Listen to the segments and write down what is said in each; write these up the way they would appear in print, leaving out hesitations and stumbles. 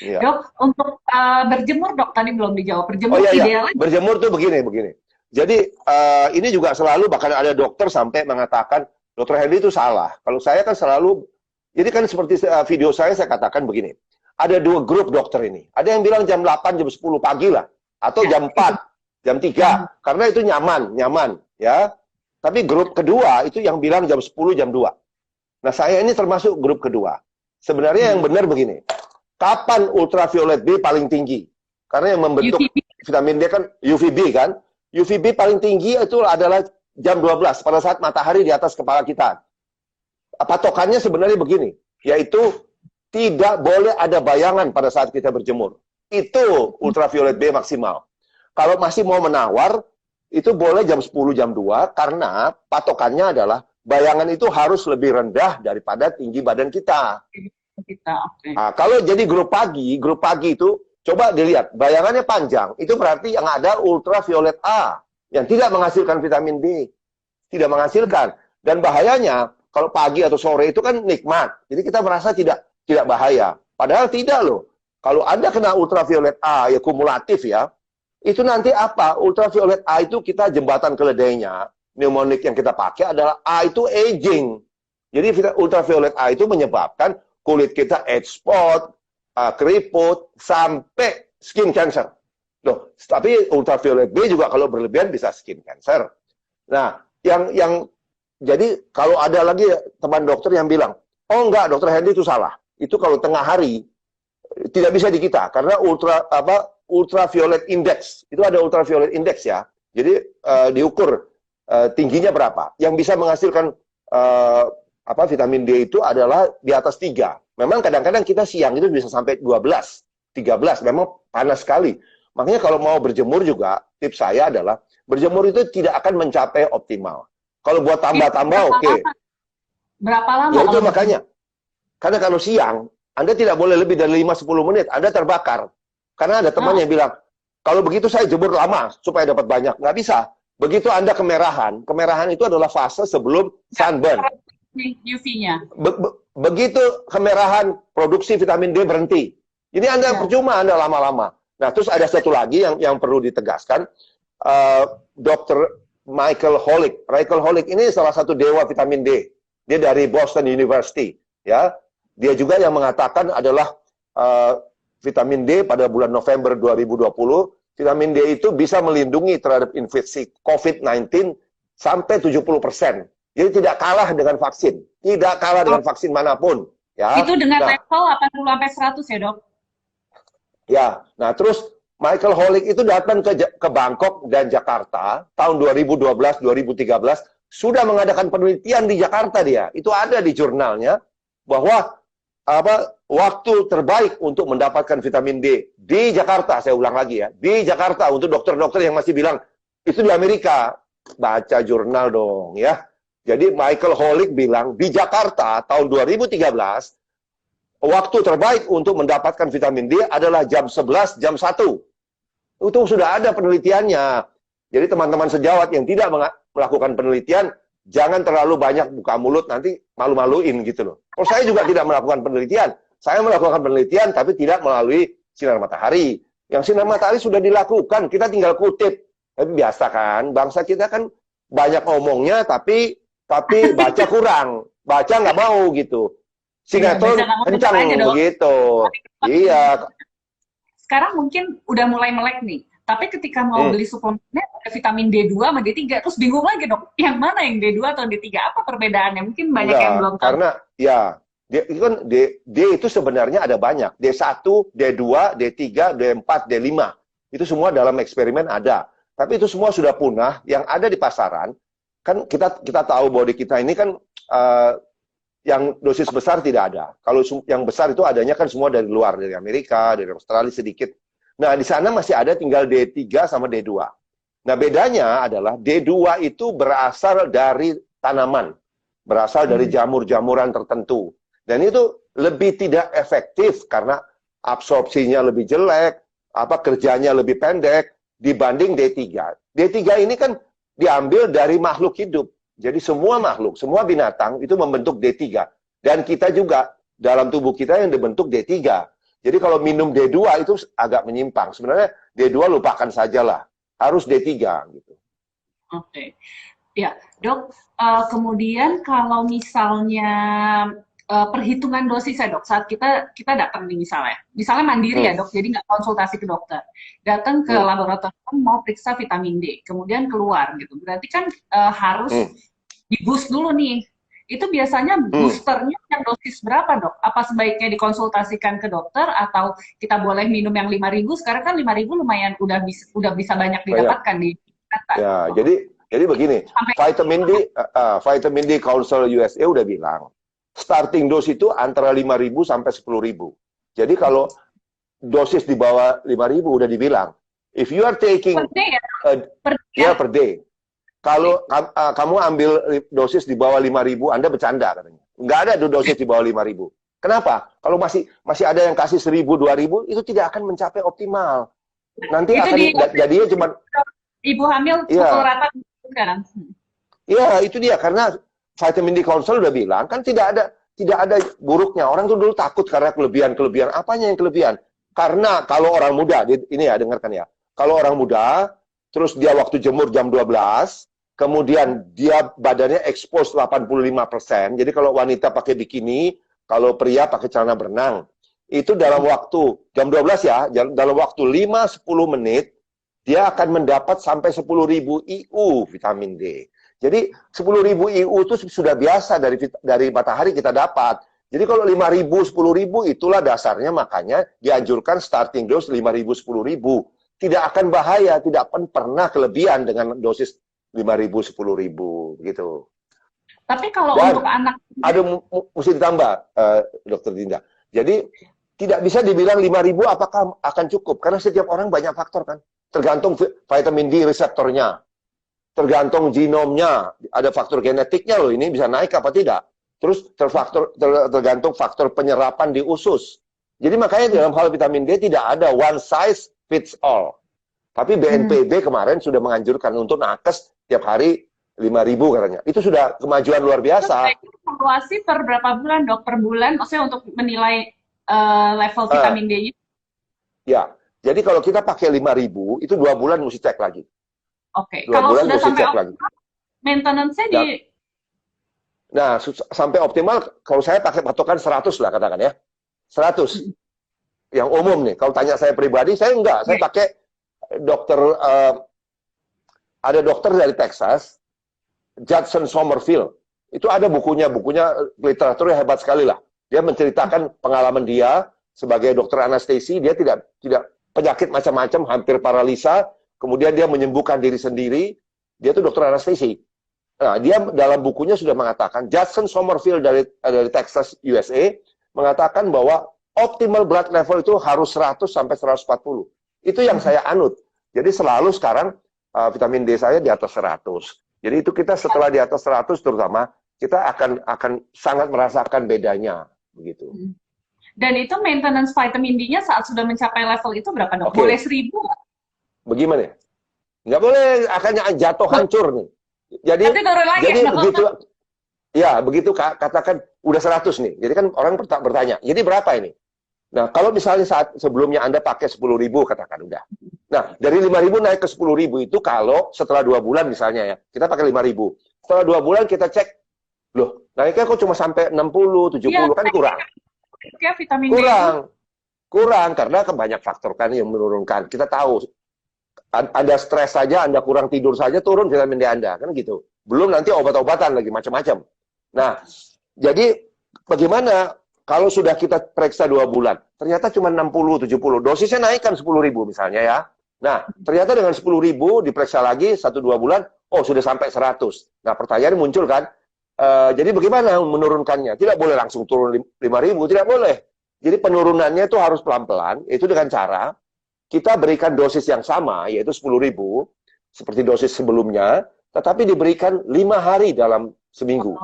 Iya. Dok, untuk berjemur dok, tadi belum dijawab. Oh Berjemur iya iya, idealnya berjemur tuh begini. Jadi ini juga selalu bahkan ada dokter sampai mengatakan dokter Hendy itu salah. Kalau saya kan selalu, jadi kan seperti video saya katakan begini. Ada dua grup dokter ini. Ada yang bilang jam 8, jam 10 pagi lah, atau ya, jam itu 4, jam yang 3, karena itu nyaman ya. Tapi grup kedua itu yang bilang jam 10, jam 2. Nah, saya ini termasuk grup kedua. Sebenarnya yang benar begini. Kapan ultraviolet B paling tinggi? Karena yang membentuk UVB. vitamin D kan UVB kan. UVB paling tinggi itu adalah jam 12 pada saat matahari di atas kepala kita. Patokannya sebenarnya begini, yaitu tidak boleh ada bayangan pada saat kita berjemur. Itu ultraviolet B maksimal. Kalau masih mau menawar, itu boleh jam 10, jam 2, karena patokannya adalah bayangan itu harus lebih rendah daripada tinggi badan kita. Kita, oke. Nah, kalau jadi grup pagi itu coba dilihat bayangannya panjang, itu berarti yang ada ultraviolet A yang tidak menghasilkan vitamin D, tidak menghasilkan. Dan bahayanya kalau pagi atau sore itu kan nikmat, jadi kita merasa tidak bahaya. Padahal tidak loh. Kalau Anda kena ultraviolet A ya kumulatif ya, itu nanti apa? Ultraviolet A itu kita jembatan keledainya, mnemonik yang kita pakai adalah A itu aging. Jadi ultraviolet A itu menyebabkan kulit kita age spot, keriput, sampai skin cancer. Loh, tapi ultraviolet B juga kalau berlebihan bisa skin cancer. Nah, jadi kalau ada lagi teman dokter yang bilang, oh enggak, dokter Hendy itu salah. Itu kalau tengah hari tidak bisa di kita karena ultraviolet index. Itu ada ultraviolet index ya. Jadi diukur tingginya berapa. Yang bisa menghasilkan vitamin D itu adalah di atas 3. Memang kadang-kadang kita siang itu bisa sampai 12, 13. Memang panas sekali. Makanya kalau mau berjemur juga, tips saya adalah berjemur itu tidak akan mencapai optimal. Kalau buat tambah-tambah oke. Berapa lama? Ya itu kalau makanya. Karena kalau siang, Anda tidak boleh lebih dari 5-10 menit. Anda terbakar. Karena ada teman yang bilang, kalau begitu saya jemur lama supaya dapat banyak. Nggak bisa. Begitu Anda kemerahan itu adalah fase sebelum sunburn. UV-nya. Begitu kemerahan, produksi vitamin D berhenti. Ini Anda percuma Anda lama-lama. Nah, terus ada satu lagi yang perlu ditegaskan. Dr. Michael Holick. Michael Holick ini salah satu dewa vitamin D. Dia dari Boston University. Ya, dia juga yang mengatakan adalah vitamin D pada bulan November 2020, vitamin D itu bisa melindungi terhadap infeksi COVID-19 sampai 70%. Jadi tidak kalah dengan vaksin. Tidak kalah dengan vaksin manapun. Ya. Itu dengan level 80 sampai 100 ya, Dok? Ya. Nah, terus Michael Holick itu datang ke Bangkok dan Jakarta tahun 2012, 2013 sudah mengadakan penelitian di Jakarta dia. Itu ada di jurnalnya bahwa waktu terbaik untuk mendapatkan vitamin D di Jakarta, saya ulang lagi ya, di Jakarta untuk dokter-dokter yang masih bilang itu di Amerika, baca jurnal dong ya. Jadi Michael Holick bilang di Jakarta tahun 2013 waktu terbaik untuk mendapatkan vitamin D adalah jam 11, jam 1. Itu sudah ada penelitiannya. Jadi teman-teman sejawat yang tidak melakukan penelitian jangan terlalu banyak buka mulut, nanti malu-maluin gitu loh. Kalau saya juga tidak melakukan penelitian. Saya melakukan penelitian tapi tidak melalui sinar matahari. Yang sinar matahari sudah dilakukan, kita tinggal kutip. Tapi biasa kan, bangsa kita kan banyak ngomongnya tapi baca kurang. Baca nggak mau gitu. Sinetron kencang begitu. Iya. Sekarang mungkin udah mulai melek nih. Tapi ketika mau beli suplemennya ada vitamin D2 sama D3, terus bingung lagi dok, yang mana yang D2 atau D3? Apa perbedaannya? Mungkin banyak yang belum tahu. Karena ya, D itu sebenarnya ada banyak. D1, D2, D3, D4, D5. Itu semua dalam eksperimen ada. Tapi itu semua sudah punah. Yang ada di pasaran, kan kita tahu bahwa di kita ini kan yang dosis besar tidak ada. Kalau yang besar itu adanya kan semua dari luar, dari Amerika, dari Australia sedikit. Nah, di sana masih ada tinggal D3 sama D2. Nah, bedanya adalah D2 itu berasal dari tanaman, berasal dari jamur-jamuran tertentu. Dan itu lebih tidak efektif karena absorpsinya lebih jelek, kerjanya lebih pendek dibanding D3. D3 ini kan diambil dari makhluk hidup. Jadi semua makhluk, semua binatang itu membentuk D3. Dan kita juga dalam tubuh kita yang dibentuk D3. Jadi kalau minum D2 itu agak menyimpang. Sebenarnya D2 lupakan sajalah. Harus D3 gitu. Oke. Ya, Dok, kemudian kalau misalnya perhitungan dosisnya, Dok, saat kita datang nih misalnya mandiri ya, Hmm. Dok, jadi nggak konsultasi ke dokter, datang ke Hmm. laboratorium mau periksa vitamin D, kemudian keluar gitu, berarti kan harus Hmm. di boost dulu nih. Itu biasanya Hmm. boosternya yang dosis berapa, Dok? Apa sebaiknya dikonsultasikan ke dokter atau kita boleh minum yang 5.000? Sekarang kan 5.000 lumayan udah bisa banyak Oh ya. didapatkan di kan? Ya, jadi begini, Sampai vitamin D Council USA udah bilang, starting dose itu antara 5.000 sampai 10.000. Jadi kalau dosis di bawah 5.000 udah dibilang, if you are taking per day ya? Per day ya? ya per day, kalau kamu ambil dosis di bawah 5.000, Anda bercanda katanya. Nggak ada dosis di bawah 5.000. Kenapa? Kalau masih ada yang kasih 1.000, 2.000, itu tidak akan mencapai optimal. Nanti Itu akan di jadinya cuma ibu hamil pukul ya. rata sekarang. Iya, itu dia karena vitamin D Council udah bilang kan tidak ada buruknya. Orang tuh dulu takut karena kelebihan. Apanya yang kelebihan? Karena kalau orang muda, ini ya dengarkan ya. Kalau orang muda, terus dia waktu jemur jam 12, kemudian dia badannya expose 85%. Jadi kalau wanita pakai bikini, kalau pria pakai celana berenang, itu dalam waktu jam 12 ya, dalam waktu 5-10 menit dia akan mendapat sampai 10.000 IU vitamin D. Jadi 10.000 IU itu sudah biasa dari matahari kita dapat. Jadi kalau 5.000, 10.000 itulah dasarnya, makanya dianjurkan starting dose 5.000, 10.000. Tidak akan bahaya, tidak akan pernah kelebihan dengan dosis 5.000, 10.000 gitu. Tapi kalau Dan untuk anak ada mesti ditambah, Dokter Dinda. Jadi tidak bisa dibilang 5.000 apakah akan cukup, karena setiap orang banyak faktor kan. Tergantung vitamin D reseptornya, tergantung genomnya, ada faktor genetiknya loh, ini bisa naik apa tidak. Terus tergantung faktor penyerapan di usus. Jadi makanya dalam hal vitamin D tidak ada one size fits all. Tapi BNPB kemarin sudah menganjurkan untuk nakes tiap hari 5.000 katanya. Itu sudah kemajuan luar biasa. evaluasi per berapa bulan, Dok? Per bulan, maksudnya untuk menilai level vitamin D-nya? Ya, jadi kalau kita pakai 5.000, itu 2 bulan mesti cek lagi. Oke. 2 Kalau bulan sudah mesti sampai cek lagi. maintenance-nya di... Nah, sampai optimal, kalau saya pakai patokan 100 lah katakan ya. 100. Yang umum nih, kalau tanya saya pribadi, saya enggak. Saya pakai dokter, ada dokter dari Texas, Judson Somerville. Itu ada bukunya literaturnya hebat sekali lah. Dia menceritakan pengalaman dia sebagai dokter anestesi, dia tidak penyakit macam-macam, hampir paralisa, kemudian dia menyembuhkan diri sendiri, dia itu dokter anestesi. Nah, dia dalam bukunya sudah mengatakan, Judson Somerville dari Texas, USA, mengatakan bahwa optimal blood level itu harus 100 sampai 140. Itu yang saya anut. Jadi selalu sekarang vitamin D saya di atas 100. Jadi itu kita setelah di atas 100 terutama, kita akan sangat merasakan bedanya. Begitu. Dan itu maintenance vitamin D-nya saat sudah mencapai level itu berapa, Dok? Oke. Boleh 1.000 nggak? Bagaimana ya? Nggak boleh, akannya jatuh hancur nih. Jadi begitu, ya begitu katakan udah 100 nih. Jadi kan orang bertanya, jadi berapa ini? Nah, kalau misalnya saat sebelumnya Anda pakai 10.000 katakan udah. Nah, dari 5.000 naik ke 10.000 itu kalau setelah 2 bulan misalnya ya, kita pakai 5.000. Setelah 2 bulan kita cek, loh, naiknya kok cuma sampai 60, 70 ya, kan kurang. Ya, vitamin kurang karena banyak faktor kan yang menurunkan. Kita tahu Anda stres saja, Anda kurang tidur saja turun vitamin D Anda, kan gitu. Belum nanti obat-obatan lagi macam-macam. Nah, jadi bagaimana kalau sudah kita periksa 2 bulan, ternyata cuma 60, 70, dosisnya naikkan 10.000 misalnya ya. Nah, ternyata dengan 10.000 diperiksa lagi 1-2 bulan, oh sudah sampai 100. Nah, pertanyaan muncul kan, jadi bagaimana menurunkannya? Tidak boleh langsung turun 5.000, tidak boleh. Jadi penurunannya itu harus pelan-pelan, itu dengan cara kita berikan dosis yang sama, yaitu 10.000, seperti dosis sebelumnya, tetapi diberikan 5 hari dalam seminggu.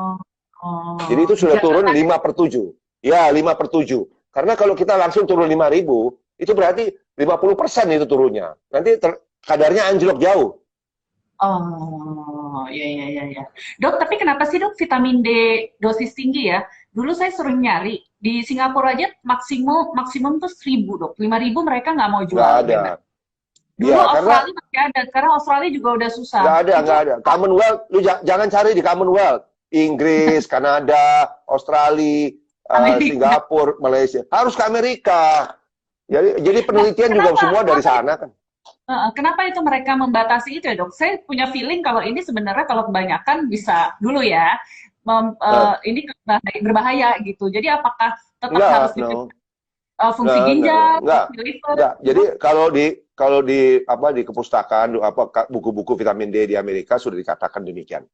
Jadi itu sudah turun 5/7. Ya, 5/7. Karena kalau kita langsung turun 5.000, itu berarti 50% itu turunnya. Nanti kadarnya anjlok jauh. Oh, ya. Dok, tapi kenapa sih, Dok, vitamin D dosis tinggi ya? Dulu saya sering nyari, Di Singapura aja maksimum tuh 1.000 dok. 5.000 mereka nggak mau Nggak jual ada. bebas. Dulu Ya, karena Australia masih ada, sekarang Australia juga udah susah. nggak ada, Itu nggak ada. Commonwealth, lu jangan cari di Commonwealth. Inggris, Kanada, Australia, Amerika. Singapura, Malaysia. Harus ke Amerika. Jadi Nah, penelitian juga kenapa? semua dari sana kan. Kenapa itu mereka membatasi itu ya dok? Saya punya feeling kalau ini sebenarnya kalau kebanyakan bisa dulu ya, Nah, ini berbahaya gitu. Jadi apakah tetap enggak, harus no. diperiksa fungsi Nah, ginjal, enggak, fungsi liver? enggak. Jadi kalau di kepustakaan buku-buku vitamin D di Amerika sudah dikatakan demikian.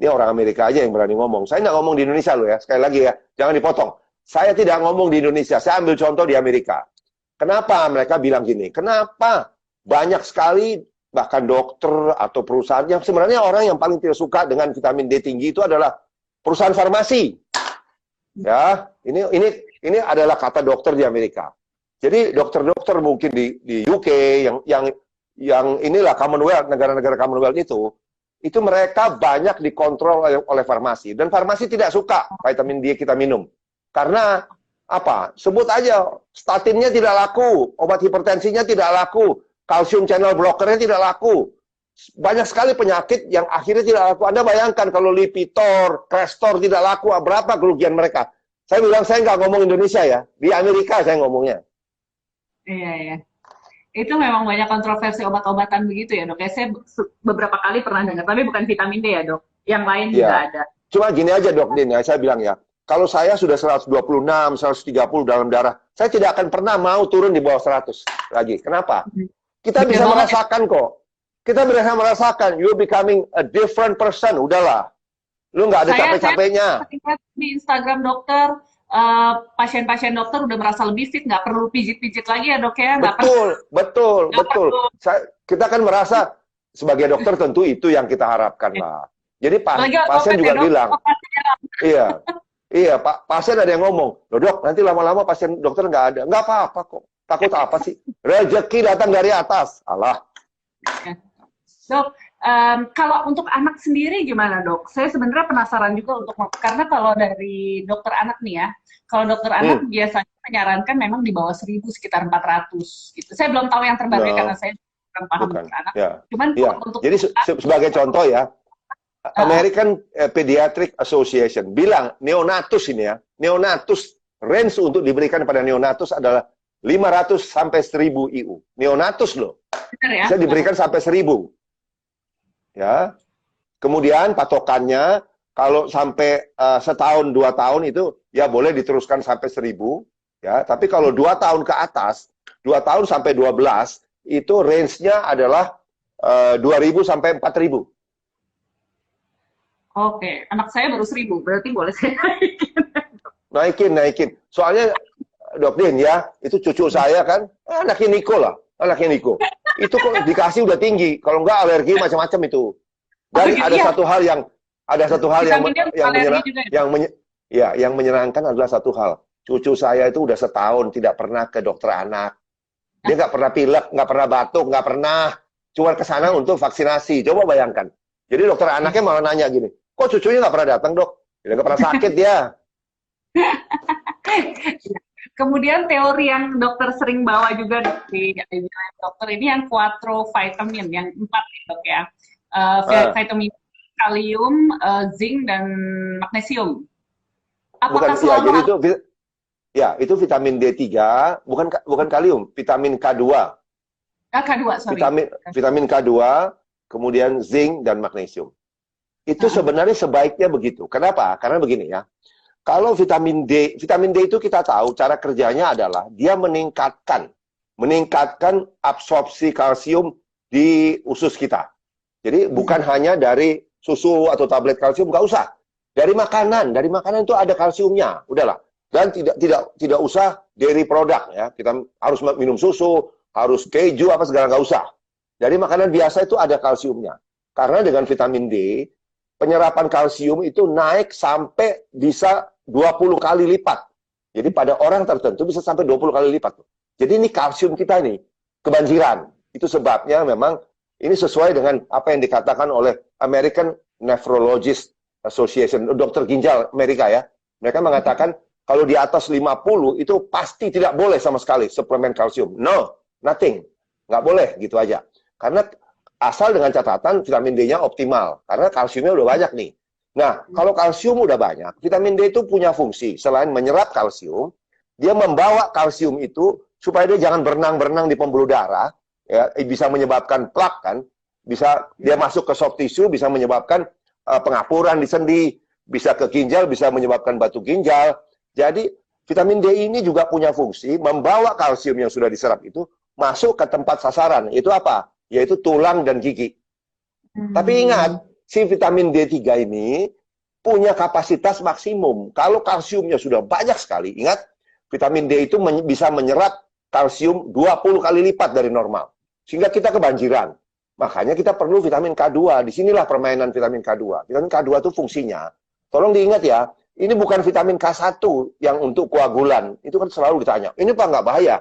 Ini orang Amerika aja yang berani ngomong. Saya nggak ngomong di Indonesia loh ya. Sekali lagi ya, jangan dipotong. Saya tidak ngomong di Indonesia. Saya ambil contoh di Amerika. Kenapa mereka bilang gini? Kenapa banyak sekali bahkan dokter atau perusahaan yang sebenarnya orang yang paling tidak suka dengan vitamin D tinggi itu adalah perusahaan farmasi. Ya, ini adalah kata dokter di Amerika. Jadi dokter-dokter mungkin di UK yang inilah Commonwealth, negara-negara Commonwealth itu mereka banyak dikontrol oleh farmasi dan farmasi tidak suka vitamin D kita minum. Karena apa? Sebut aja statinnya tidak laku, obat hipertensinya tidak laku, kalsium channel blockernya tidak laku. Banyak sekali penyakit yang akhirnya tidak laku. Anda bayangkan kalau Lipitor, Crestor tidak laku, berapa kerugian mereka? Saya bilang saya nggak ngomong Indonesia ya, di Amerika saya ngomongnya. Iya, iya. Itu memang banyak kontroversi obat-obatan begitu ya dok. Ya, saya beberapa kali pernah dengar, tapi bukan vitamin D ya dok. Yang lain juga Ya, ada. cuma gini aja dok Din ya, saya bilang ya, kalau saya sudah 126, 130 dalam darah, saya tidak akan pernah mau turun di bawah 100 lagi. Kenapa? Kita Bener bisa banget ya. merasakan kok. Kita bisa merasakan, you're becoming a different person. Udahlah. Lu nggak ada Saya capek-capeknya. lihat di Instagram dokter, pasien-pasien dokter udah merasa lebih fit, nggak perlu pijit-pijit lagi ya dok ya, nggak perlu. Betul, betul, Nggak betul. perlu. Kita kan merasa sebagai dokter tentu itu yang kita harapkan, Mbak. Jadi Lagi pasien obat ya juga dok, bilang, obatnya iya, iya, Pak. Pasien ada yang ngomong, loh dok, nanti lama-lama pasien dokter nggak ada. Nggak apa-apa kok. Takut apa sih? Rezeki datang dari atas. Allah. dok. Kalau untuk anak sendiri gimana dok? Saya sebenarnya penasaran juga karena kalau dari dokter anak nih ya, kalau dokter anak biasanya menyarankan memang di bawah 1.000 sekitar 400 gitu. Saya belum tahu yang terbaru No, karena saya kurang paham bukan. dokter anak. Ya, Cuman ya. untuk Jadi sebagai contoh ya, American Pediatric Association bilang neonatus ini ya, neonatus range untuk diberikan pada neonatus adalah 500 sampai 1.000 IU. Neonatus loh. benar ya? Bisa diberikan sampai 1.000. Ya. Kemudian patokannya kalau sampai setahun 2 tahun itu ya boleh diteruskan sampai 1.000 ya, tapi kalau 2 tahun ke atas, 2 tahun sampai 12 itu range-nya adalah 2.000 sampai 4.000. Oke, anak saya baru 1.000, berarti boleh saya naikin. Naikin. Soalnya Dok Din ya, itu cucu saya kan, anaknya Niko lah, anaknya Niko. Itu kok dikasih udah tinggi, kalau enggak alergi macam-macam itu. Dan gitu, ada iya. satu hal Vitamin D alergi juga ya? yang menyenangkan adalah satu hal. Cucu saya itu udah setahun tidak pernah ke dokter anak. Dia nggak pernah pilek, nggak pernah batuk, nggak pernah. Cuma ke sana untuk vaksinasi. Coba bayangkan. Jadi dokter anaknya malah nanya gini, kok cucunya nggak pernah datang dok? Dia nggak pernah sakit dia. Kemudian teori yang dokter sering bawa juga di dokter ini yang quattro vitamin, yang 4 dok ya. Vitamin kalium, zinc, dan magnesium. Apakah Bukan, ya, selalu jadi itu vitamin D3, bukan kalium, vitamin K2. K2, sorry. Vitamin K2, kemudian zinc dan magnesium. Itu sebenarnya sebaiknya begitu. Kenapa? Karena begini ya. Kalau vitamin D itu kita tahu cara kerjanya adalah dia meningkatkan absorpsi kalsium di usus kita. Jadi bukan hanya dari susu atau tablet kalsium, nggak usah. Dari makanan itu ada kalsiumnya, udahlah. Dan tidak usah dairy product ya. Kita harus minum susu, harus keju apa segala nggak usah. Dari makanan biasa itu ada kalsiumnya. Karena dengan vitamin D, penyerapan kalsium itu naik sampai bisa 20 kali lipat. Jadi pada orang tertentu bisa sampai 20 kali lipat. Jadi ini kalsium kita nih kebanjiran. Itu sebabnya memang ini sesuai dengan apa yang dikatakan oleh American Nephrologist Association, dokter ginjal Amerika ya. Mereka mengatakan Kalau di atas 50 itu pasti tidak boleh sama sekali suplemen kalsium. No, nothing. Nggak boleh gitu aja. Karena asal dengan catatan vitamin D-nya optimal. Karena kalsiumnya udah banyak nih. Nah, kalau kalsium udah banyak, vitamin D itu punya fungsi. Selain menyerap kalsium, dia membawa kalsium itu supaya dia jangan berenang-berenang di pembuluh darah. Ya, bisa menyebabkan plak kan. Bisa dia masuk ke soft tissue, bisa menyebabkan pengapuran di sendi. Bisa ke ginjal, bisa menyebabkan batu ginjal. Jadi, vitamin D ini juga punya fungsi membawa kalsium yang sudah diserap itu masuk ke tempat sasaran. Itu apa? Yaitu tulang dan gigi. Tapi ingat, si vitamin D3 ini punya kapasitas maksimum. Kalau kalsiumnya sudah banyak sekali, ingat, vitamin D itu bisa menyerap kalsium 20 kali lipat dari normal. Sehingga kita kebanjiran. Makanya kita perlu vitamin K2. Disinilah permainan vitamin K2. Vitamin K2 itu fungsinya. Tolong diingat ya, ini bukan vitamin K1 yang untuk koagulan. Itu kan selalu ditanya. Ini Pak nggak bahaya?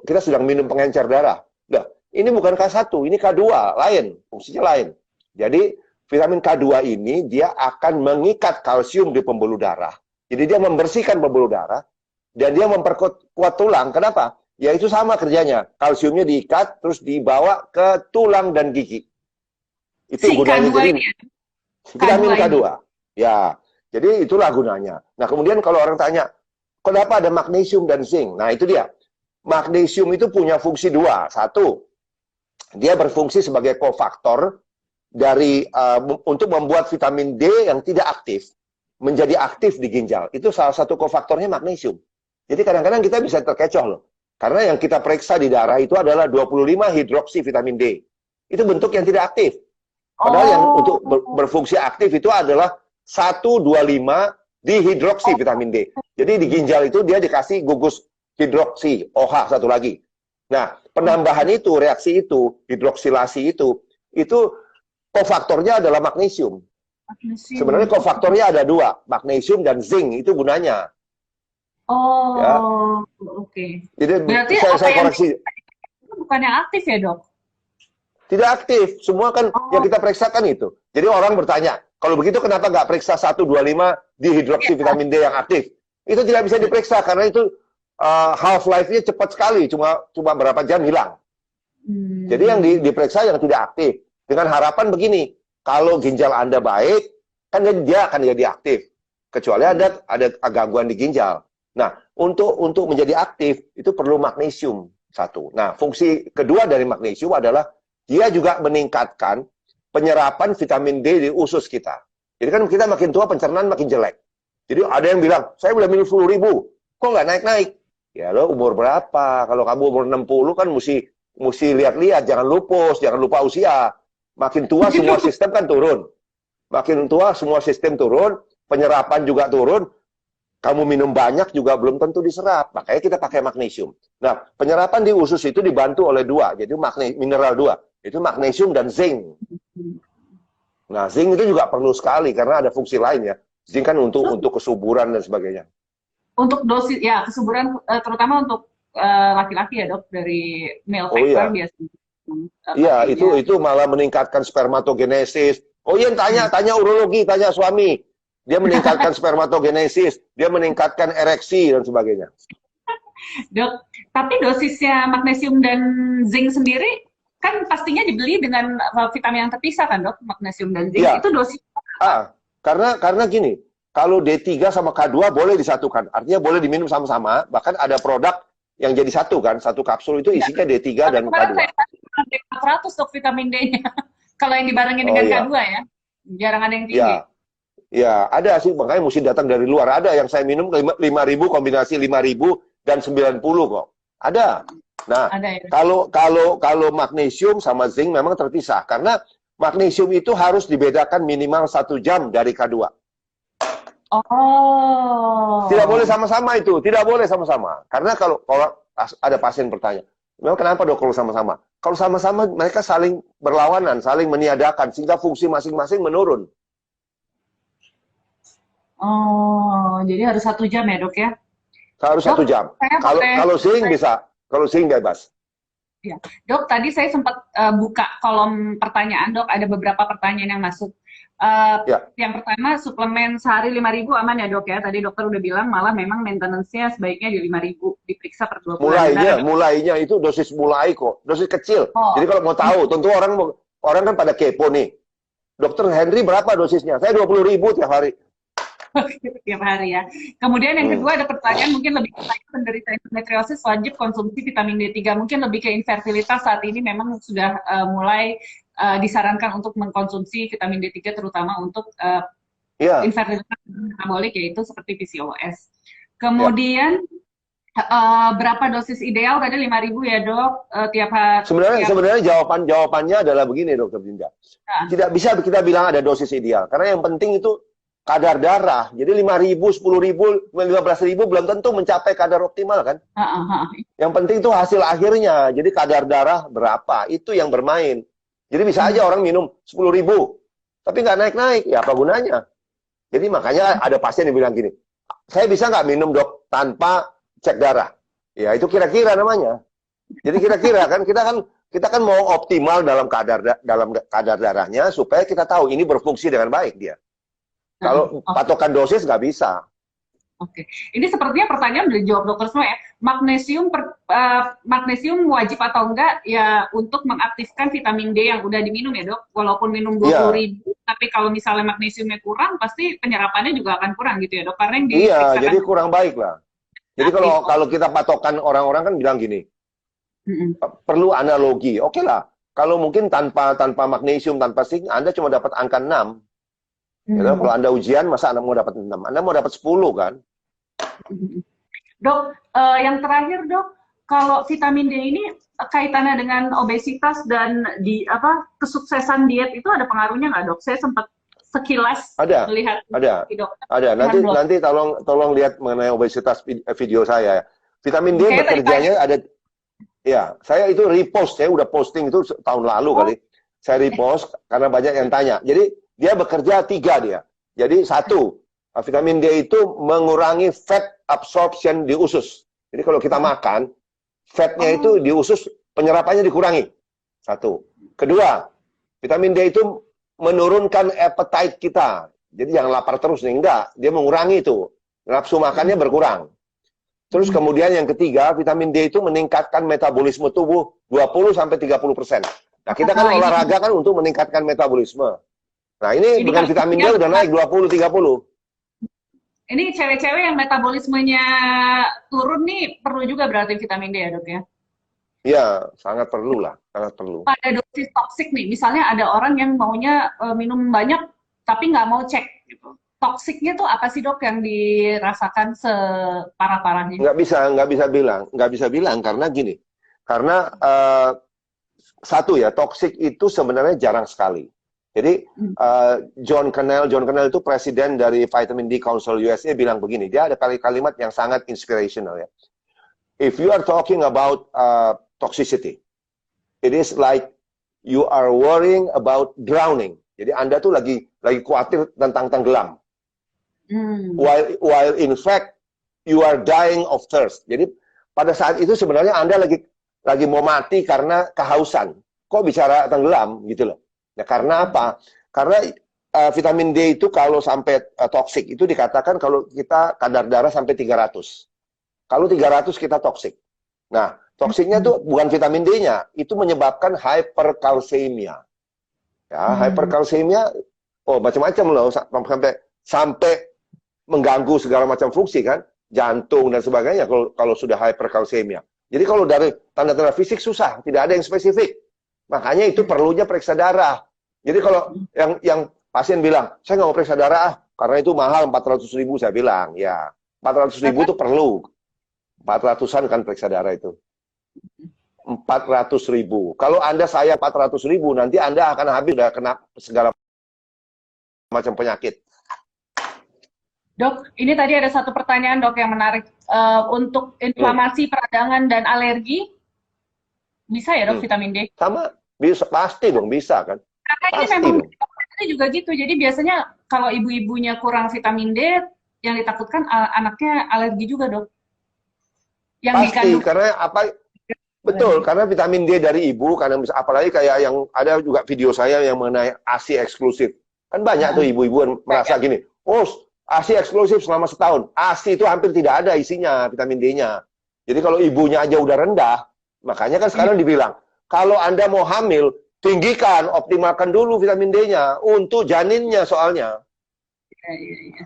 Kita sedang minum pengencer darah. Nah, ini bukan K1, ini K2, lain. Fungsinya lain. Jadi, vitamin K2 ini dia akan mengikat kalsium di pembuluh darah. Jadi dia membersihkan pembuluh darah dan dia memperkuat tulang. Kenapa? Ya itu sama kerjanya. Kalsiumnya diikat terus dibawa ke tulang dan gigi. Itu Si gunanya. K2 Jadi ini ya? vitamin K2 ini. K2. Ya. Jadi itulah gunanya. Nah, kemudian kalau orang tanya, kenapa ada magnesium dan zinc? Nah, itu dia. Magnesium itu punya fungsi dua. Satu, dia berfungsi sebagai kofaktor dari untuk membuat vitamin D yang tidak aktif menjadi aktif di ginjal. Itu salah satu kofaktornya magnesium. Jadi kadang-kadang kita bisa terkecoh loh. Karena yang kita periksa di darah itu adalah 25 hidroksi vitamin D. Itu bentuk yang tidak aktif. Padahal yang untuk berfungsi aktif itu adalah 125 dihidroksi vitamin D. Jadi di ginjal itu dia dikasih gugus hidroksi, OH satu lagi. Nah, penambahan itu, reaksi itu, hidroksilasi itu kofaktornya adalah magnesium. Sebenarnya kofaktornya ada dua, magnesium dan zinc, itu gunanya. Oh, Ya. oke. Jadi Berarti saya koreksi. itu bukan yang aktif ya, Dok? Tidak aktif, semua kan yang kita periksakan itu. Jadi orang bertanya, kalau begitu kenapa nggak periksa 125 dihidroksi vitamin D yang aktif? Itu tidak bisa diperiksa karena itu half life-nya cepat sekali, cuma berapa jam hilang. Jadi yang diperiksa yang tidak aktif. Dengan harapan begini, kalau ginjal Anda baik, kan dia akan jadi aktif. Kecuali ada gangguan di ginjal. Nah, untuk menjadi aktif, itu perlu magnesium satu. Nah, fungsi kedua dari magnesium adalah dia juga meningkatkan penyerapan vitamin D di usus kita. Jadi kan kita makin tua, pencernaan makin jelek. Jadi ada yang bilang, saya udah minum 10.000, kok nggak naik-naik? Ya lo umur berapa? Kalau kamu umur 60 kan mesti lihat-lihat, jangan lupus, jangan lupa usia. Makin tua semua sistem kan turun. Makin tua semua sistem turun, penyerapan juga turun. Kamu minum banyak juga belum tentu diserap. Makanya kita pakai magnesium. Nah, penyerapan di usus itu dibantu oleh dua. Jadi mineral dua. Itu magnesium dan zinc. Nah, zinc itu juga perlu sekali karena ada fungsi lain ya. Zinc kan untuk kesuburan dan sebagainya. Untuk dosis, ya kesuburan, terutama untuk laki-laki ya, Dok, dari male factor iya. biasanya. Iya, itu malah meningkatkan spermatogenesis. Oh iya, tanya urologi, tanya suami. Dia meningkatkan spermatogenesis, dia meningkatkan ereksi dan sebagainya. Dok, tapi dosisnya magnesium dan zinc sendiri kan pastinya dibeli dengan vitamin yang terpisah kan, Dok? Magnesium dan zinc itu dosis. Karena gini, kalau D3 sama K2 boleh disatukan, artinya boleh diminum sama-sama. Bahkan ada produk yang jadi satu kan, satu kapsul itu isinya D3 dan K2. Saya 400 Dok vitamin D-nya. Kalau yang dibarengin dengan K2 ya, jarang ada yang tinggi. Ya, ada sih, makanya mesti datang dari luar. Ada yang saya minum 5.000, kombinasi 5.000 dan 90 kok. Ada. Nah, ada, ya. Kalau magnesium sama zinc memang terpisah. Karena magnesium itu harus dibedakan minimal 1 jam dari K2. Oh. Tidak boleh sama-sama itu. Tidak boleh sama-sama. Karena kalau ada pasien bertanya, memang kenapa dok kalau sama-sama? Kalau sama-sama mereka saling berlawanan, saling meniadakan, sehingga fungsi masing-masing menurun. Oh, jadi harus 1 jam ya dok ya? Harus 1 jam. Kalau zinc bisa, kalau zinc bebas. Ya. Dok, tadi saya sempat buka kolom pertanyaan dok, ada beberapa pertanyaan yang masuk. Ya, Yang pertama, suplemen sehari 5.000 aman ya dok ya. Tadi dokter udah bilang malah memang maintenance-nya sebaiknya di 5.000, diperiksa per 2 bulan. Benar ya dok? mulainya itu dosis mulai kok, dosis kecil. Jadi Oh, kalau mau tahu, tentu orang kan pada kepo nih. Dokter Henry berapa dosisnya? Saya 20.000 tiap hari. tiap hari ya. Kemudian yang Hmm. kedua ada pertanyaan mungkin lebih ke penderita endometriosis wajib konsumsi vitamin D3. Mungkin lebih ke infertilitas saat ini memang sudah mulai disarankan untuk mengkonsumsi vitamin D3 terutama untuk Iya, infertilitas metabolik yaitu seperti PCOS. ya. Kemudian berapa dosis ideal? Tadi 5.000 ya dok, tiap Sebenarnya jawabannya adalah begini, Dokter Dinda. nah, Tidak bisa kita bilang ada dosis ideal, karena yang penting itu kadar darah. Jadi 5.000, 10.000, 15.000 belum tentu mencapai kadar optimal kan. Yang penting itu hasil akhirnya. Jadi kadar darah berapa, itu yang bermain. Jadi bisa aja orang minum 10.000, tapi nggak naik-naik, ya apa gunanya? Jadi makanya ada pasien yang bilang gini, saya bisa nggak minum dok tanpa cek darah? Ya itu kira-kira namanya. Jadi kira-kira kan kita kan mau optimal dalam kadar darahnya supaya kita tahu ini berfungsi dengan baik dia. Kalau oh, patokan dosis nggak bisa. oke. Ini sepertinya pertanyaan udah dijawab dokter semua ya. Magnesium wajib atau enggak ya untuk mengaktifkan vitamin D yang udah diminum ya dok? Walaupun minum Iya, 20.000, tapi kalau misalnya magnesiumnya kurang, pasti penyerapannya juga akan kurang gitu ya dok? Karena yang iya, diperiksakan jadi kurang baik lah. Jadi aktif. kalau kita patokan orang-orang kan bilang gini, Mm-mm. perlu analogi. Oke lah, kalau mungkin tanpa magnesium, tanpa zinc, Anda cuma dapat angka 6. Ya, kalau Anda ujian, masa Anda mau dapat 6? Anda mau dapat 10 kan? Dok, yang terakhir dok, kalau vitamin D ini kaitannya dengan obesitas dan kesuksesan diet itu ada pengaruhnya nggak dok? Saya sempat sekilas Ada, melihat ada, di dokter. ada. Nanti tolong lihat mengenai obesitas video saya ya. Vitamin D Kayaknya tadi bekerjanya ada, ya, saya itu repost, saya udah posting itu tahun lalu kali. Saya repost karena banyak yang tanya. Jadi dia bekerja 3 dia. Jadi 1, vitamin D itu mengurangi fat absorption di usus. Jadi kalau kita makan, fatnya itu di usus penyerapannya dikurangi. 1. Kedua, vitamin D itu menurunkan appetite kita. Jadi jangan lapar terus nih, enggak. Dia mengurangi itu. Nafsu makannya berkurang. Terus kemudian yang ketiga, vitamin D itu meningkatkan metabolisme tubuh 20-30%. Nah, kita kan olahraga kan untuk meningkatkan metabolisme. Nah, ini dengan vitamin D udah naik 20-30. Ini cewek-cewek yang metabolismenya turun nih perlu juga berarti vitamin D ya dok ya? Iya, sangat perlu lah, sangat perlu. Pada dosis toksik nih, misalnya ada orang yang maunya minum banyak tapi nggak mau cek gitu. Toksiknya tuh apa sih dok yang dirasakan separah-parahnya? Nggak bisa bilang karena gini, karena satu ya, toksik itu sebenarnya jarang sekali. Jadi John Cannell itu presiden dari Vitamin D Council USA bilang begini, dia ada kalimat yang sangat inspirational ya. If you are talking about toxicity, it is like you are worrying about drowning. Jadi Anda tuh lagi khawatir tentang tenggelam. While in fact you are dying of thirst. Jadi pada saat itu sebenarnya Anda lagi mau mati karena kehausan. Kok bicara tenggelam gitu loh. Ya karena apa? Karena vitamin D itu kalau sampai toksik itu dikatakan kalau kita kadar darah sampai 300. Kalau 300 kita toksik. Nah, toksiknya tuh bukan vitamin D-nya, itu menyebabkan hyperkalsemia. Ya, hyperkalsemia macam-macam loh sampai mengganggu segala macam fungsi kan, jantung dan sebagainya kalau sudah hyperkalsemia. Jadi kalau dari tanda-tanda fisik susah, tidak ada yang spesifik. Makanya itu perlunya periksa darah. Jadi kalau yang pasien bilang, saya nggak mau periksa darah karena itu mahal 400.000, saya bilang, ya 400.000 itu perlu. 400-an kan periksa darah itu. 400.000. Kalau Anda saya 400.000, nanti Anda akan habis udah kena segala macam penyakit. Dok, ini tadi ada satu pertanyaan dok yang menarik. Untuk inflamasi peradangan dan alergi, bisa ya dok vitamin D? Sama, bisa, pasti dong bisa kan. Karena ini pasti memang dong. juga gitu. Jadi biasanya kalau ibu-ibunya kurang vitamin D, yang ditakutkan anaknya alergi juga dok. Yang Pasti, dikandung. karena apa? Betul, karena vitamin D dari ibu, karena apalagi kayak yang ada juga video saya yang mengenai ASI eksklusif. Kan banyak tuh ibu-ibu yang merasa gini, oh ASI eksklusif selama setahun. ASI itu hampir tidak ada isinya vitamin D-nya. Jadi kalau ibunya aja udah rendah, makanya kan sekarang dibilang, kalau Anda mau hamil, tinggikan, optimalkan dulu vitamin D-nya untuk janinnya soalnya. Iya, iya, iya.